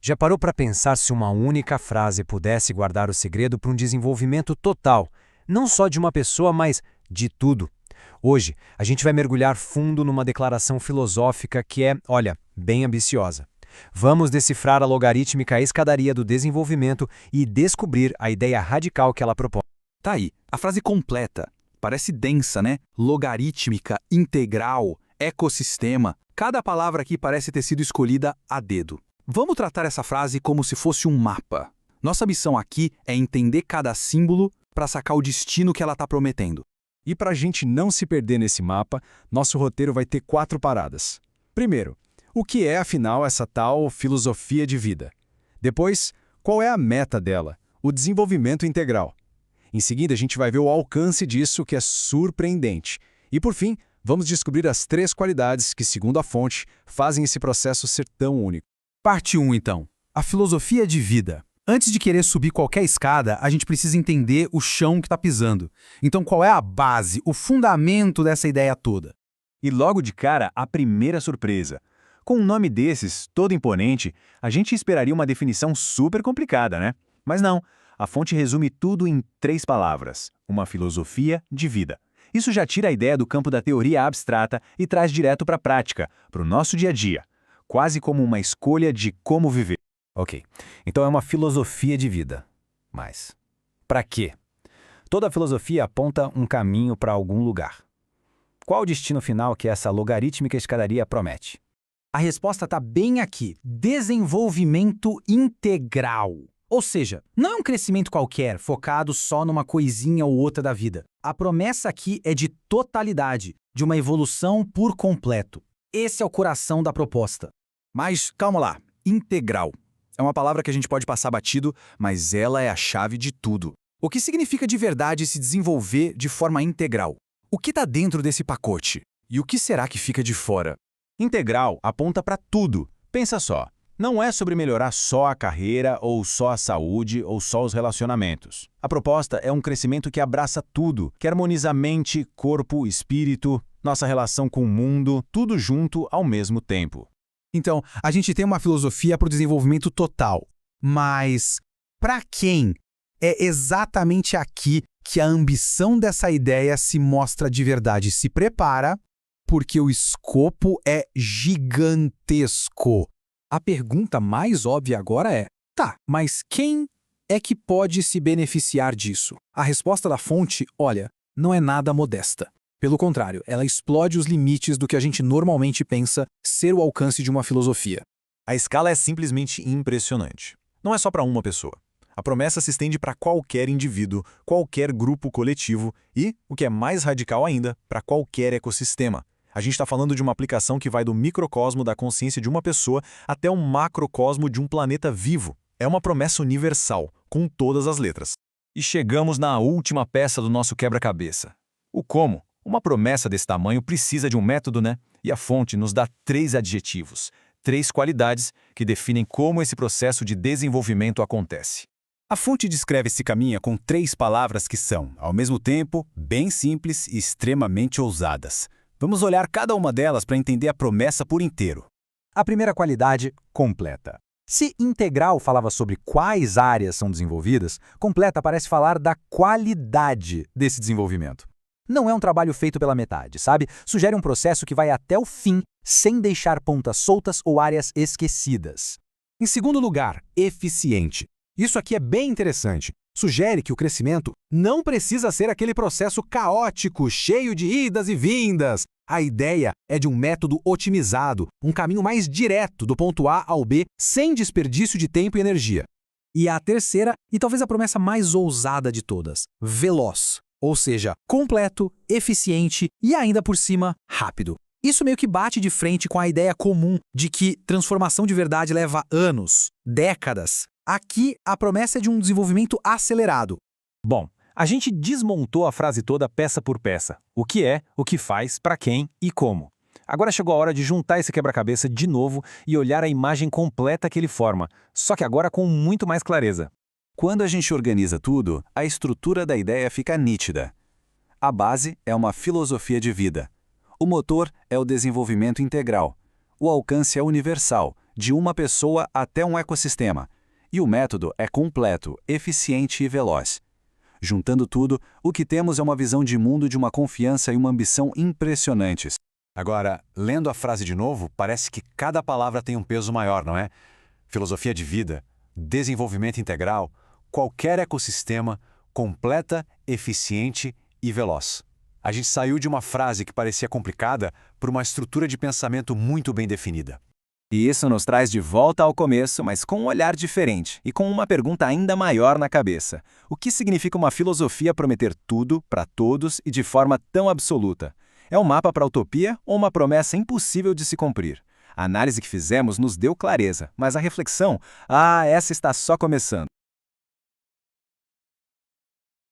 Já parou para pensar se uma única frase pudesse guardar o segredo para um desenvolvimento total, não só de uma pessoa, mas de tudo? Hoje, a gente vai mergulhar fundo numa declaração filosófica que é, olha, bem ambiciosa. Vamos decifrar a logarítmica escadaria do desenvolvimento e descobrir a ideia radical que ela propõe. Tá aí, a frase completa. Parece densa, né? Logarítmica, integral, ecossistema. Cada palavra aqui parece ter sido escolhida a dedo. Vamos tratar essa frase como se fosse um mapa. Nossa missão aqui é entender cada símbolo para sacar o destino que ela está prometendo. E para a gente não se perder nesse mapa, nosso roteiro vai ter 4 paradas. Primeiro, o que é, afinal, essa tal filosofia de vida? Depois, qual é a meta dela? O desenvolvimento integral. Em seguida, a gente vai ver o alcance disso, que é surpreendente. E, por fim, vamos descobrir as 3 qualidades que, segundo a fonte, fazem esse processo ser tão único. Parte 1, então. A filosofia de vida. Antes de querer subir qualquer escada, a gente precisa entender o chão que está pisando. Então, qual é a base, o fundamento dessa ideia toda? E logo de cara, a primeira surpresa. Com um nome desses, todo imponente, a gente esperaria uma definição super complicada, né? Mas não, a fonte resume tudo em 3 palavras: uma filosofia de vida. Isso já tira a ideia do campo da teoria abstrata e traz direto para a prática, para o nosso dia a dia, quase como uma escolha de como viver. Ok, então é uma filosofia de vida. Mas, para quê? Toda filosofia aponta um caminho para algum lugar. Qual o destino final que essa logarítmica escadaria promete? A resposta está bem aqui: desenvolvimento integral. Ou seja, não é um crescimento qualquer, focado só numa coisinha ou outra da vida. A promessa aqui é de totalidade, de uma evolução por completo. Esse é o coração da proposta. Mas calma lá, integral. É uma palavra que a gente pode passar batido, mas ela é a chave de tudo. O que significa de verdade se desenvolver de forma integral? O que está dentro desse pacote? E o que será que fica de fora? Integral aponta para tudo. Pensa só, não é sobre melhorar só a carreira, ou só a saúde, ou só os relacionamentos. A proposta é um crescimento que abraça tudo, que harmoniza mente, corpo, espírito, nossa relação com o mundo, tudo junto ao mesmo tempo. Então, a gente tem uma filosofia para o desenvolvimento total. Mas, para quem? É exatamente aqui que a ambição dessa ideia se mostra de verdade. Se prepara, porque o escopo é gigantesco. A pergunta mais óbvia agora é: tá, mas quem é que pode se beneficiar disso? A resposta da fonte, olha, não é nada modesta. Pelo contrário, ela explode os limites do que a gente normalmente pensa ser o alcance de uma filosofia. A escala é simplesmente impressionante. Não é só para uma pessoa. A promessa se estende para qualquer indivíduo, qualquer grupo coletivo e, o que é mais radical ainda, para qualquer ecossistema. A gente está falando de uma aplicação que vai do microcosmo da consciência de uma pessoa até o macrocosmo de um planeta vivo. É uma promessa universal, com todas as letras. E chegamos na última peça do nosso quebra-cabeça. O como. Uma promessa desse tamanho precisa de um método, né? E a fonte nos dá 3 adjetivos, 3 qualidades que definem como esse processo de desenvolvimento acontece. A fonte descreve esse caminho com 3 palavras que são, ao mesmo tempo, bem simples e extremamente ousadas. Vamos olhar cada uma delas para entender a promessa por inteiro. A primeira qualidade, completa. Se integral falava sobre quais áreas são desenvolvidas, completa parece falar da qualidade desse desenvolvimento. Não é um trabalho feito pela metade, sabe? Sugere um processo que vai até o fim, sem deixar pontas soltas ou áreas esquecidas. Em segundo lugar, eficiente. Isso aqui é bem interessante. Sugere que o crescimento não precisa ser aquele processo caótico, cheio de idas e vindas. A ideia é de um método otimizado, um caminho mais direto do ponto A ao B, sem desperdício de tempo e energia. E a terceira, e talvez a promessa mais ousada de todas, veloz. Ou seja, completo, eficiente e ainda por cima, rápido. Isso meio que bate de frente com a ideia comum de que transformação de verdade leva anos, décadas. Aqui, a promessa é de um desenvolvimento acelerado. Bom, a gente desmontou a frase toda peça por peça. O que é, o que faz, para quem e como. Agora chegou a hora de juntar esse quebra-cabeça de novo e olhar a imagem completa que ele forma, só que agora com muito mais clareza. Quando a gente organiza tudo, a estrutura da ideia fica nítida. A base é uma filosofia de vida. O motor é o desenvolvimento integral. O alcance é universal, de uma pessoa até um ecossistema. E o método é completo, eficiente e veloz. Juntando tudo, o que temos é uma visão de mundo de uma confiança e uma ambição impressionantes. Agora, lendo a frase de novo, parece que cada palavra tem um peso maior, não é? Filosofia de vida, desenvolvimento integral, qualquer ecossistema, completa, eficiente e veloz. A gente saiu de uma frase que parecia complicada para uma estrutura de pensamento muito bem definida. E isso nos traz de volta ao começo, mas com um olhar diferente e com uma pergunta ainda maior na cabeça. O que significa uma filosofia prometer tudo para todos e de forma tão absoluta? É um mapa para a utopia ou uma promessa impossível de se cumprir? A análise que fizemos nos deu clareza, mas a reflexão, essa está só começando.